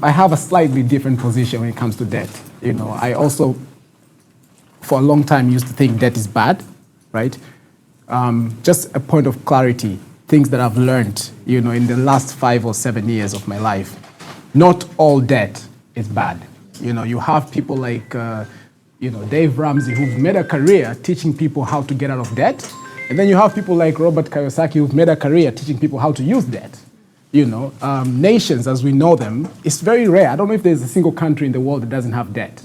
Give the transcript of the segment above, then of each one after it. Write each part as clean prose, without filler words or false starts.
I have a slightly different position when it comes to debt. I also, for a long time, used to think debt is bad, right? Just a point of clarity, things that I've learned, in the last 5 or 7 years of my life. Not all debt is bad. You have people like, Dave Ramsey, who've made a career teaching people how to get out of debt. And then you have people like Robert Kiyosaki, who've made a career teaching people how to use debt. Nations as we know them, it's very rare. I don't know if there's a single country in the world that doesn't have debt.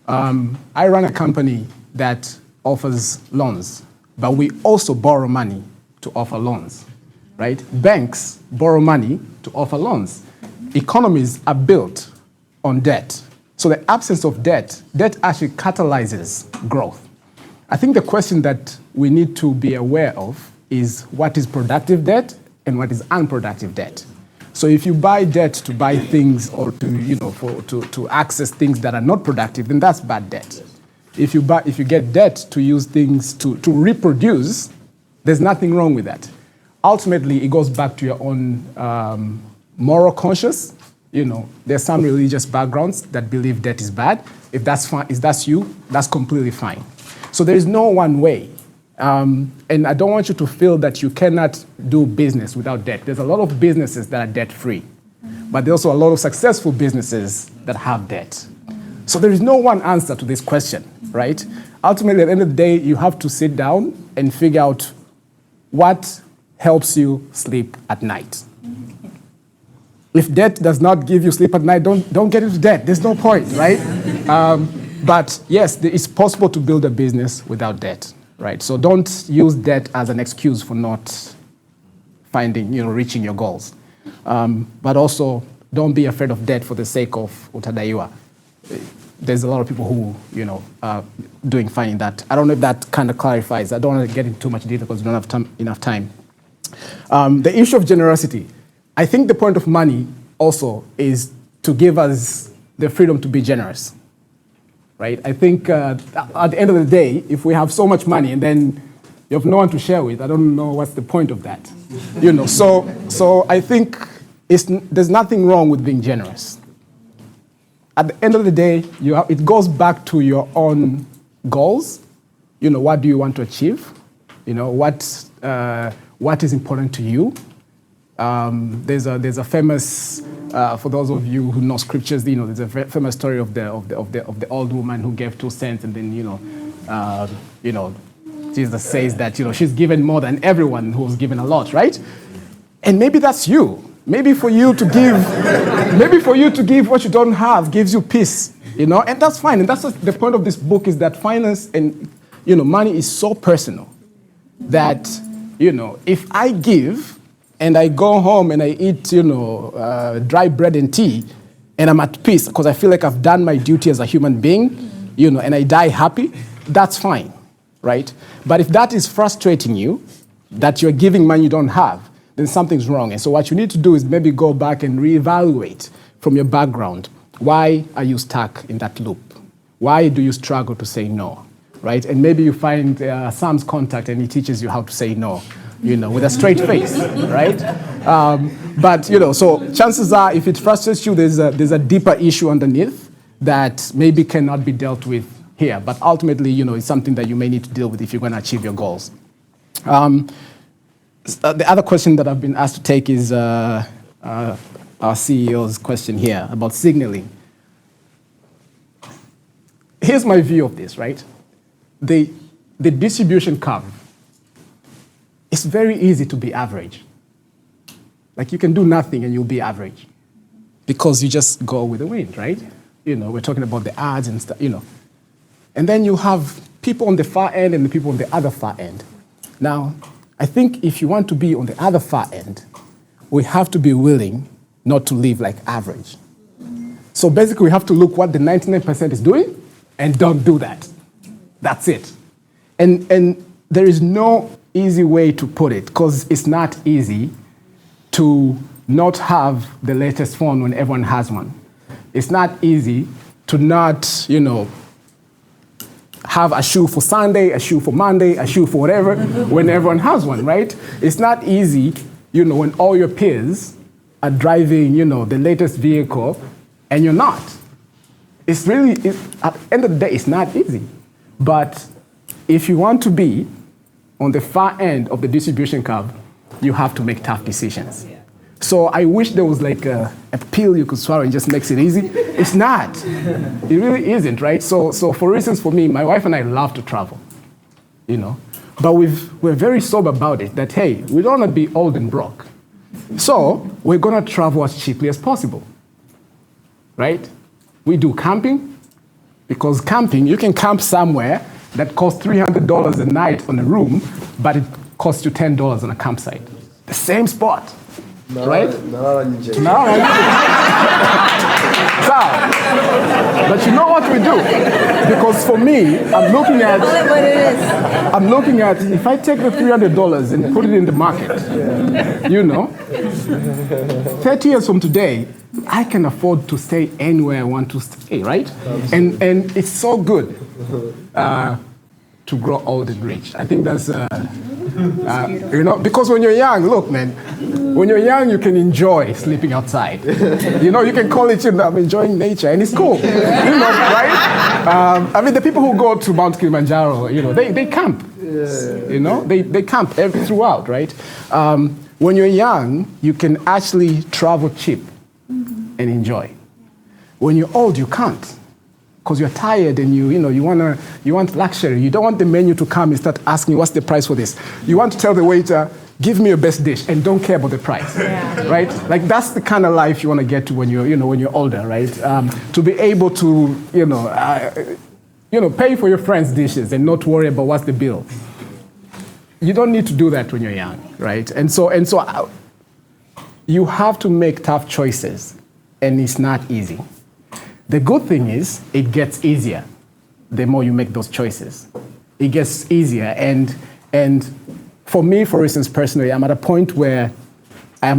I run a company that offers loans, but we also borrow money to offer loans, right? Banks borrow money to offer loans. Economies are built on debt. So the absence of debt actually catalyzes growth. I think the question that we need to be aware of is what is productive debt and what is unproductive debt. So if you buy debt to buy things or to access things that are not productive, then that's bad debt. If you get debt to use things to reproduce, there's nothing wrong with that. Ultimately, it goes back to your own moral conscience. There's some religious backgrounds that believe debt is bad. If that's you, that's completely fine. So there is no one way. And I don't want you to feel that you cannot do business without debt. There's a lot of businesses that are debt-free, but there's also a lot of successful businesses that have debt. So there is no one answer to this question, right? Ultimately, at the end of the day, you have to sit down and figure out what helps you sleep at night. If debt does not give you sleep at night, don't get into debt. There's no point, right? But yes, it's possible to build a business without debt. Right, so don't use debt as an excuse for not reaching your goals. But also, don't be afraid of debt for the sake of utadaiwa. There's a lot of people who, are doing fine in that. I don't know if that kind of clarifies. I don't want to get into too much detail because we don't have enough time. The issue of generosity. I think the point of money also is to give us the freedom to be generous. Right? I think at the end of the day, if we have so much money and then you have no one to share with, I don't know what's the point of that. So I think there's nothing wrong with being generous. At the end of the day, it goes back to your own goals. What do you want to achieve? What is important to you? There's a famous, for those of you who know scriptures, there's a famous story of the old woman who gave 2 cents, and then Jesus says that she's given more than everyone who was given a lot, right? And maybe that's you. Maybe for you to give what you don't have gives you peace, and that's fine. And that's the point of this book, is that finance and money is so personal that if I give and I go home and I eat, dry bread and tea, and I'm at peace because I feel like I've done my duty as a human being, and I die happy, that's fine, right? But if that is frustrating you, that you're giving money you don't have, then something's wrong. And so what you need to do is maybe go back and reevaluate from your background. Why are you stuck in that loop? Why do you struggle to say no, right? And maybe you find Sam's contact and he teaches you how to say no, with a straight face, right? So chances are, if it frustrates you, there's a deeper issue underneath that maybe cannot be dealt with here. But ultimately, it's something that you may need to deal with if you're going to achieve your goals. The other question that I've been asked to take is our CEO's question here about signaling. Here's my view of this, right? The distribution curve. It's very easy to be average. Like you can do nothing and you'll be average because you just go with the wind, right? We're talking about the ads and stuff, And then you have people on the far end and the people on the other far end. Now, I think if you want to be on the other far end, we have to be willing not to live like average. So basically, we have to look what the 99% is doing and don't do that. That's it. And there is no easy way to put it, because it's not easy to not have the latest phone when everyone has one. It's not easy to not, have a shoe for Sunday, a shoe for Monday, a shoe for whatever, when everyone has one, right? It's not easy, when all your peers, are driving, the latest vehicle, and you're not. At the end of the day, it's not easy. But if you want to be on the far end of the distribution curve, you have to make tough decisions. Yeah. So I wish there was like a pill you could swallow and just makes it easy. It's not. It really isn't, right? So for instance, for me, my wife and I love to travel, But we're very sober about it, that, hey, we don't want to be old and broke. So we're going to travel as cheaply as possible, right? We do camping, because camping, you can camp somewhere that costs $300 a night on a room, but it costs you $10 on a campsite. The same spot, right? But you know what we do? Because for me, I'm looking at if I take the $300 and put it in the market, 30 years from today, I can afford to stay anywhere I want to stay, right? And it's so good to grow old and rich. I think that's, because when you're young, look, man, when you're young, you can enjoy sleeping outside. You can call it, I'm enjoying nature, and it's cool, right? The people who go to Mount Kilimanjaro, they camp, they camp throughout, right? When you're young, you can actually travel cheap and enjoy. When you're old, you can't, because you're tired and you want luxury. You don't want the menu to come and start asking, what's the price for this? You want to tell the waiter, give me your best dish, and don't care about the price, right? Like that's the kind of life you want to get to when you're older, right? To be able to, pay for your friends' dishes and not worry about what's the bill. You don't need to do that when you're young, right? And so you have to make tough choices, and it's not easy. The good thing is it gets easier the more you make those choices. It gets easier, and for me, for instance, personally, I'm at a point where I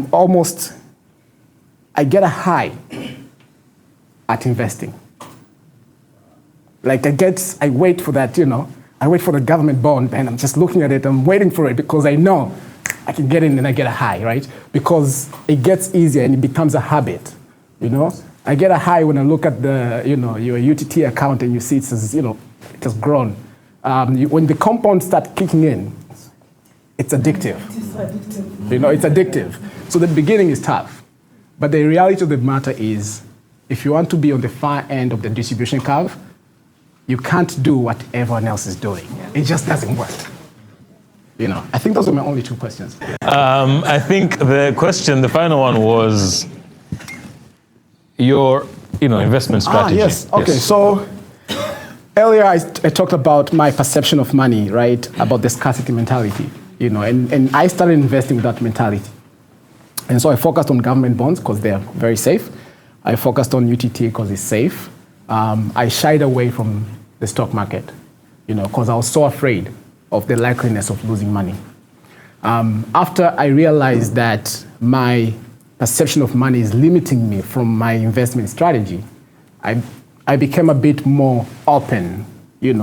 get a high at investing. Like I wait for that, I wait for the government bond, and I'm just looking at it, I'm waiting for it because I know I can get in and I get a high, right? Because it gets easier and it becomes a habit, I get a high when I look at your UTT account and you see it has grown. When the compounds start kicking in, it's addictive. It's addictive. So the beginning is tough. But the reality of the matter is, if you want to be on the far end of the distribution curve, you can't do what everyone else is doing. It just doesn't work. I think those are my only two questions. I think the final one was your, investment strategy. Yes. Okay. Yes. So earlier I talked about my perception of money, right? About the scarcity mentality, and I started investing with that mentality. And so I focused on government bonds because they're very safe. I focused on UTT because it's safe. I shied away from the stock market, because I was so afraid of the likeliness of losing money. After I realized that my perception of money is limiting me from my investment strategy, I became a bit more open,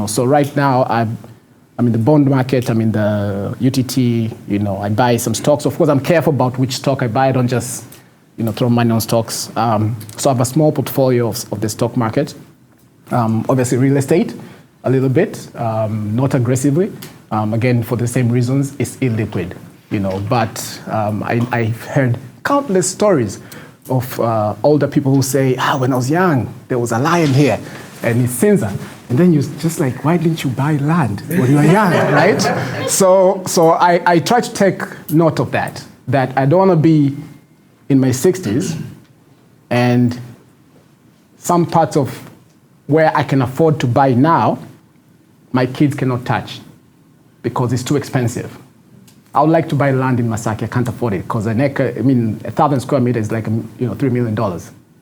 So right now I'm in the bond market, I'm in the UTT, I buy some stocks. Of course, I'm careful about which stock I buy. I don't just, throw money on stocks. So I have a small portfolio of the stock market. Obviously real estate, a little bit, not aggressively. Again, for the same reasons, it's illiquid, But I've heard countless stories of older people who say, when I was young, there was a lion here, and it's Sinza. And then you're just like, why didn't you buy land when you were young, right? So I try to take note of that I don't want to be in my 60s and some parts of where I can afford to buy now, my kids cannot touch because it's too expensive. I would like to buy land in Masaki. I can't afford it because 1,000 square meters is like $3 million.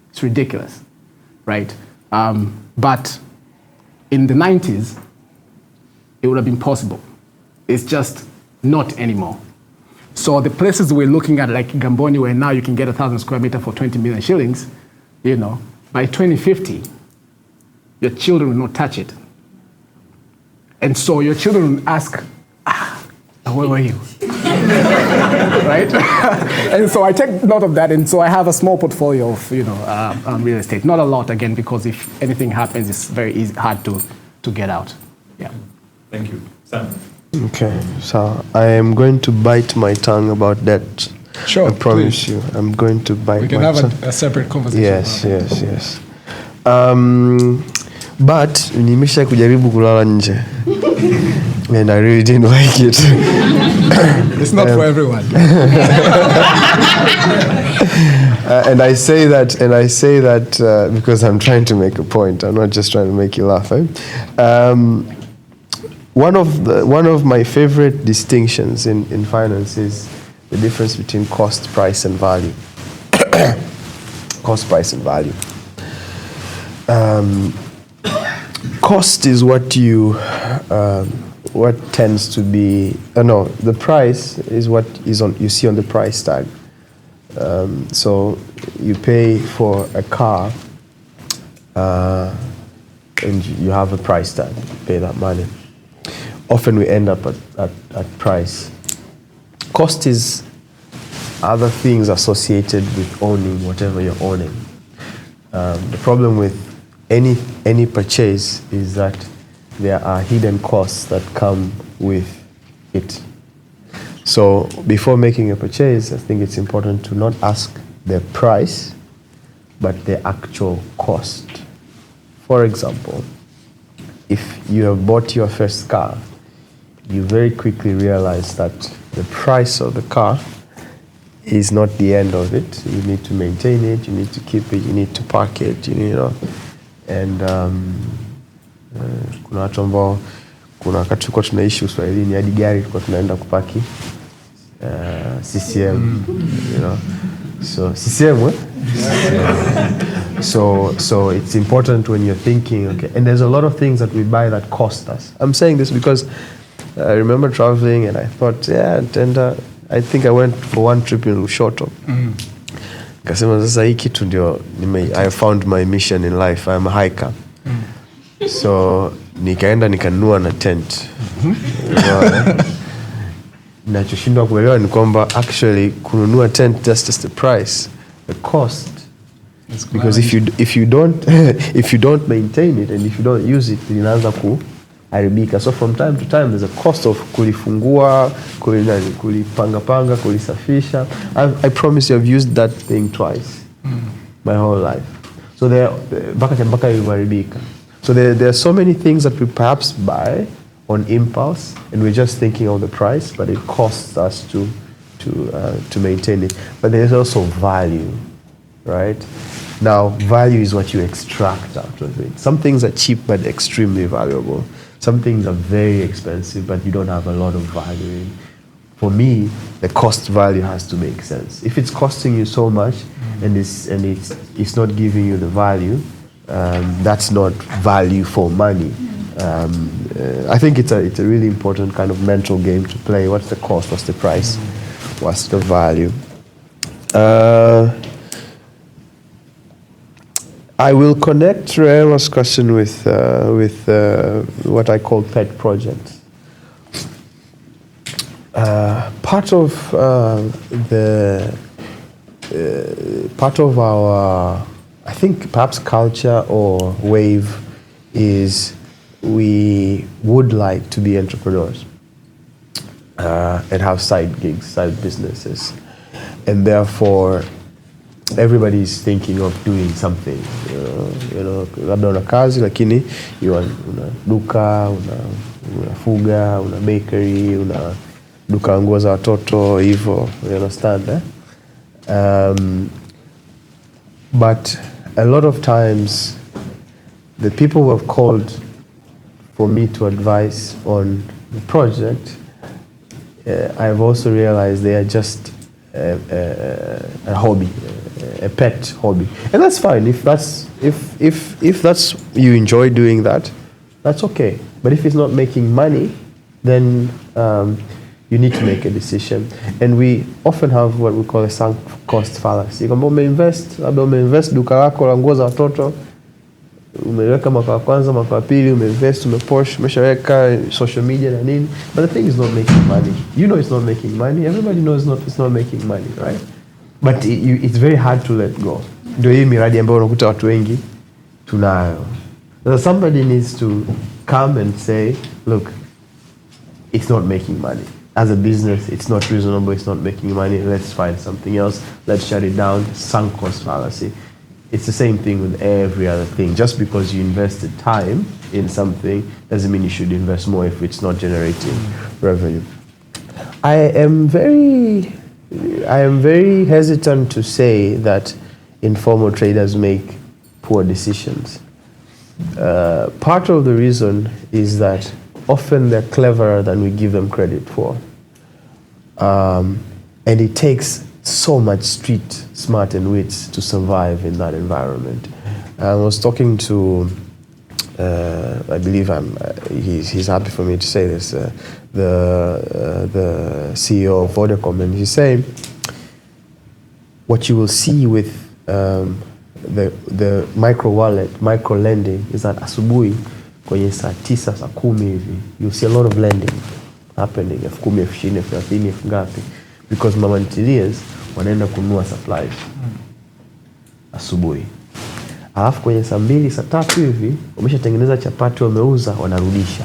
It's ridiculous, right? But in the 90s, it would have been possible. It's just not anymore. So the places we're looking at, like Gamboni, where now you can get 1,000 square meter for 20 million shillings, by 2050, your children will not touch it. And so your children will ask, Where were you? Right? And so I take note of that, and so I have a small portfolio of real estate. Not a lot, again, because if anything happens, it's very easy, hard to get out. Yeah. Thank you. Sam. Okay, so I am going to bite my tongue about that. Sure, I promise please. you. I'm going to bite We can my have tongue. a separate conversation. Yes. But nimesha kujaribu kulala nje. And I really didn't like it. It's not for everyone. And I say that because I'm trying to make a point. I'm not just trying to make you laugh. One of my favorite distinctions in finance is the difference between cost, price, and value. Cost, price, and value. Cost is what tends to be. The price is what you see on the price tag. So you pay for a car, and you have a price tag. You pay that money. Often we end up at price. Cost is other things associated with owning whatever you're owning. The problem with any purchase is that there are hidden costs that come with it. So before making a purchase, I think it's important to not ask the price, but the actual cost. For example, if you have bought your first car, you very quickly realize that the price of the car is not the end of it. You need to maintain it, you need to keep it, you need to park it, and kuna watu ambao kuna wakati tulikuwa tunaishi Uswahilini hadi gari tulikuwa tunaenda kupaki CCM, so CCM, so it's important when you're thinking, okay, and there's a lot of things that we buy that cost us. I'm saying this because I remember traveling and I thought, and I think I went for one trip in Lushoto. Kasema sasa hii kitu ndio I found my mission in life. I'm a hiker. So nikaenda nikanunua na tent. Nachoshindwa kuelewa ni kwamba actually kununua tent just as the price, the cost. Because if you don't maintain it and if you don't use it, inaanza kuharibika. So from time to time there's a cost of kulifungua, kulipanga, kulisafisha. I promise you I've used that thing twice my whole life. So so there are so many things that we perhaps buy on impulse and we're just thinking of the price, but it costs us to maintain it. But there's also value, right? Now, value is what you extract out of it. Some things are cheap but extremely valuable. Some things are very expensive but you don't have a lot of value in. For me, the cost value has to make sense. If it's costing you so much and it's not giving you the value, that's not value for money. I think it's a really important kind of mental game to play. What's the cost? What's the price? What's the value? I will connect Rema's question with what I call pet projects. Part of our, I think perhaps culture or wave is we would like to be entrepreneurs and have side gigs, side businesses, and therefore everybody is thinking of doing something. Labda una kazi lakini una duka, unafuga, una bakery, una duka nguo za watoto hivyo, you understand, but a lot of times the people who have called for me to advise on the project, I've also realized they are just a hobby, a pet hobby, and that's fine. If that's you enjoy doing that, that's okay. But if it's not making money, then you need to make a decision. And we often have what we call a sunk cost fallacy. Kama umeinvest duka lako la nguo za watoto, umeweka mwaka wa kwanza, mwaka wa pili, umeinvest, umeposh, umeshaweka social media na nini, but the thing is not making money. You know it's not making money. Everybody knows it's not making money, right? But it's very hard to let go. Ndio hii miradi ambayo unakuta watu wengi tunayo. Somebody needs to come and say, look, it's not making money. As a business, it's not reasonable, it's not making money, let's find something else, let's shut it down, sunk cost fallacy. It's the same thing with every other thing. Just because you invested time in something doesn't mean you should invest more if it's not generating revenue. I am very hesitant to say that informal traders make poor decisions. Part of the reason is that often they're cleverer than we give them credit for. And it takes so much street smart and wits to survive in that environment. I was talking to, I believe he's happy for me to say this, the CEO of Vodacom, and he's saying, what you will see with the micro wallet, micro lending, is that asubuhi kwenye saa 9, saa 10 hivi, you'll see a lot of lending happening, 10,000, 20,000, 30,000, ngapi, because mama ntiliers wanaenda kununua supplies asubuhi. Alafu kwenye saa 2, saa 3 hivi wameshatengeneza chapati, wameuza, wanarudisha.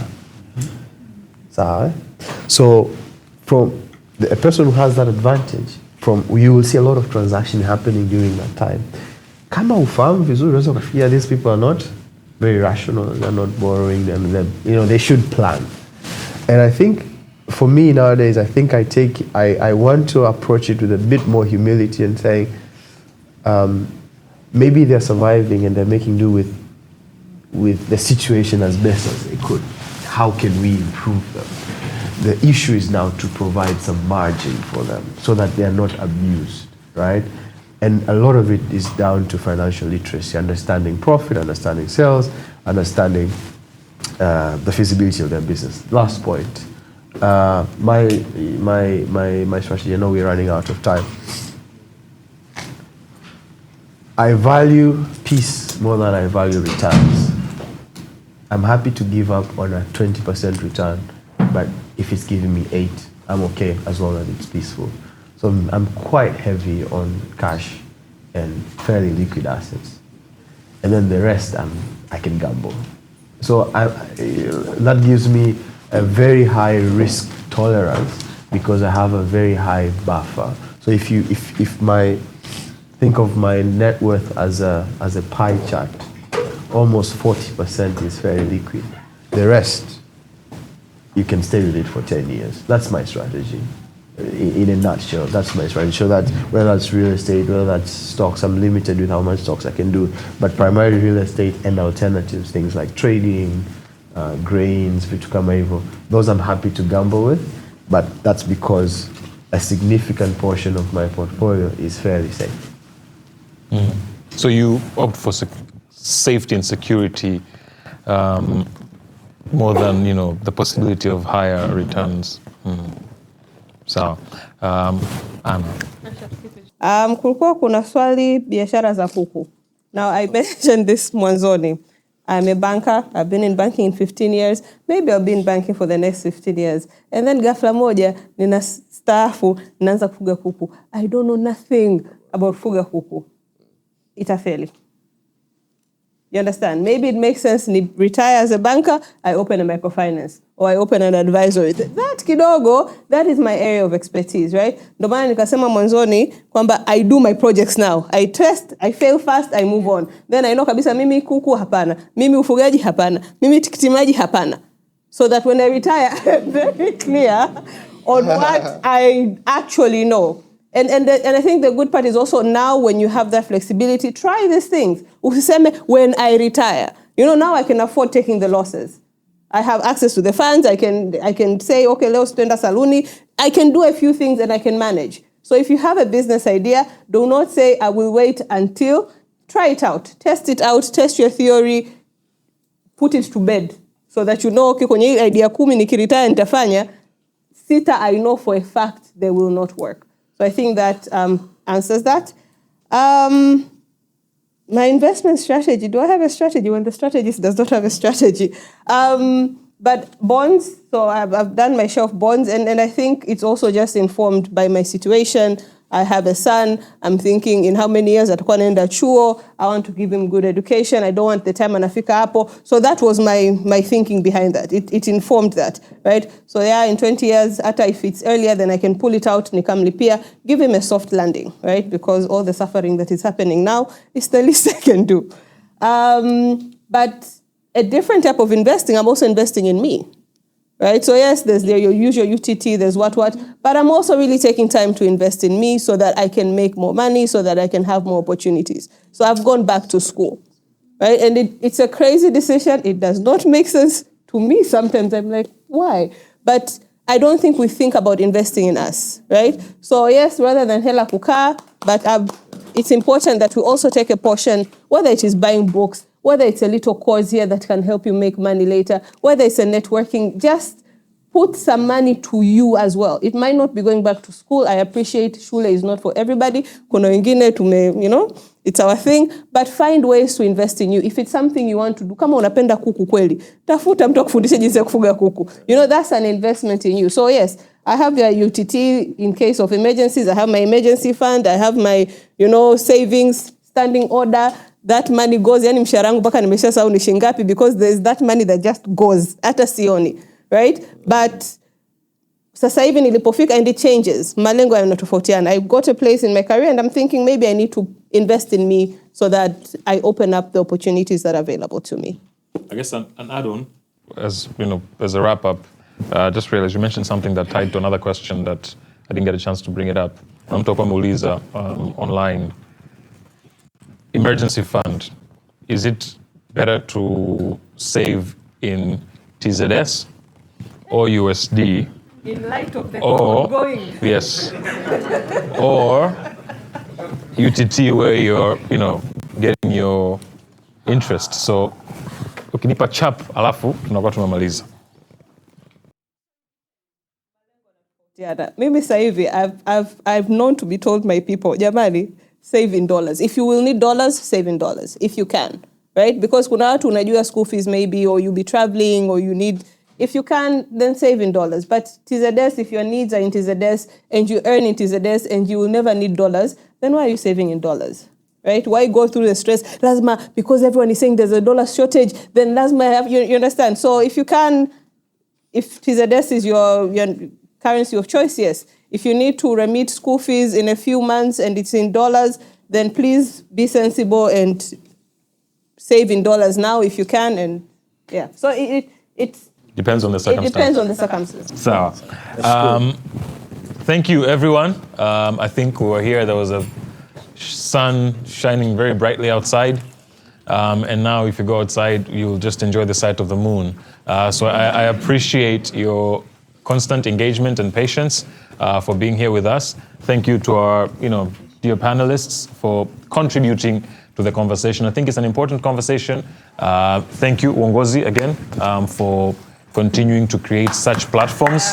Sawa? So from a person who has that advantage, you will see a lot of transaction happening during that time. Kama ufahamu vizuri, unaweza kufikiria these people are not very rational, they're not borrowing, they should plan. And I think for me nowadays, I want to approach it with a bit more humility and saying, maybe they're surviving and they're making do with the situation as best as they could. How can we improve them? The issue is now to provide some margin for them so that they are not abused, right? And a lot of it is down to financial literacy, understanding profit, understanding sales, understanding the feasibility of their business. Last point, my strategy. I know we're running out of time. I value peace more than I value returns. I'm happy to give up on a 20% return, but if it's giving me 8, I'm okay as long as it's peaceful. So I'm quite heavy on cash and fairly liquid assets. And then the rest, I can gamble. So that gives me a very high risk tolerance because I have a very high buffer. So think of my net worth as a pie chart, almost 40% is very liquid. The rest, you can stay with it for 10 years. That's my strategy. In a nutshell, that's my strategy. So that whether that's real estate, whether that's stocks, I'm limited with how much stocks I can do, but primarily real estate and alternatives, things like trading, grains, vitu kama hivyo. Those I'm happy to gamble with, but that's because a significant portion of my portfolio is fairly safe. Mm. So you opt for safety and security more than the possibility of higher returns. Mm. So, Anna. Kulikuwa kuna swali biashara za kuku. Now I mentioned this mwanzoni. I'm a banker. I've been in banking in 15 years. Maybe I'll be in banking for the next 15 years. And then ghafla moja nina staafu naanza kufuga kuku. I don't know nothing about fuga kuku. Itafeli. You understand? Maybe it makes sense ni retire as a banker, I open a microfinance or I open an advisory. That kidogo, that is my area of expertise, right? Ndio maana nikasema mwanzoni kwamba I do my projects now. I test, I fail fast, I move on. Then I know kabisa mimi kuku hapana, mimi ufugaji hapana, mimi tikitimaji hapana. So that when I retire, I'm very clear on what I actually know. And I think the good part is also now when you have that flexibility, try these things. Usiseme when I retire. Now I can afford taking the losses. I have access to the funds. I can say, okay, let's spend a saluni. I can do a few things and I can manage. So if you have a business idea, do not say, I will wait until. Try it out. Test it out. Test your theory. Put it to bed. So that okay, kwenye hii idea 10 nikiretire nitafanya, sita I know for a fact they will not work. So I think that answers that. my investment strategy, do I have a strategy when the strategist does not have a strategy? But bonds, so I've done my share of bonds, and I think it's also just informed by my situation. I have a son. I'm thinking in how many years atakuwa naenda chuo. I want to give him good education. I don't want the time anafika hapo. So that was my thinking behind that. It informed that, right? So yeah, in 20 years, if it's earlier, then I can pull it out, nikamlipia, give him a soft landing, right? Because all the suffering that is happening now is the least I can do. But a different type of investing, I'm also investing in me, right? So yes, there's your usual UTT, there's what, but I'm also really taking time to invest in me so that I can make more money, so that I can have more opportunities. So I've gone back to school, right? And it's a crazy decision. It does not make sense to me. Sometimes I'm like, why? But I don't think we think about investing in us, right? So yes, rather than hela kukaa, but it's important that we also take a portion, whether it is buying books, whether it's a little course here that can help you make money later, whether it's a networking, just put some money to you as well. It might not be going back to school. I appreciate shule is not for everybody. Kuna wengine it's our thing, but find ways to invest in you. If it's something you want to do, kama unapenda kuku kweli, tafuta mtu akufundishe jinsi ya kufuga kuku. That's an investment in you. So yes, I have your UTT in case of emergencies. I have my emergency fund. I have my, savings, standing order. That money goes, yani mshahara wangu mpaka nimeshasahau ni shilingi ngapi, because there's that money that just goes, hata sioni, right? But sasa hivi nilipofika, and it changes. Malengo yanatofautiana. I got a place in my career and I'm thinking maybe I need to invest in me so that I open up the opportunities that are available to me. I guess an add-on, as a wrap-up, just realized you mentioned something that tied to another question that I didn't get a chance to bring it up. I'm talking Muliza online. Emergency fund, is it better to save in TZS or USD? In light of the ongoing. Yes. Or UTT, where you're, getting your interest. So, ukinipa chap, alafu, tunakuwa tumemaliza. Yeah, mimi sasa hivi I've known to be told my people, jamani, save in dollars. If you will need dollars, save in dollars, if you can, right? Because kuna watu unajua school fees maybe, or you'll be traveling, or you need, if you can, then save in dollars. But TZS, if your needs are in TZS, and you earn in TZS, and you will never need dollars, then why are you saving in dollars, right? Why go through the stress? Lazima, because everyone is saying there's a dollar shortage, then lazima have, you understand? So if you can, if TZS is your currency of choice, yes. If you need to remit school fees in a few months and it's in dollars, then please be sensible and save in dollars now if you can. And yeah, so it depends on the circumstances. It depends on the circumstances. So, thank you, everyone. I think we were here. There was a sun shining very brightly outside. And now if you go outside, you'll just enjoy the sight of the moon. So I appreciate your constant engagement and patience for being here with us. Thank you to our, dear panelists for contributing to the conversation. I think it's an important conversation. Thank you, Uongozi, again, for continuing to create such platforms.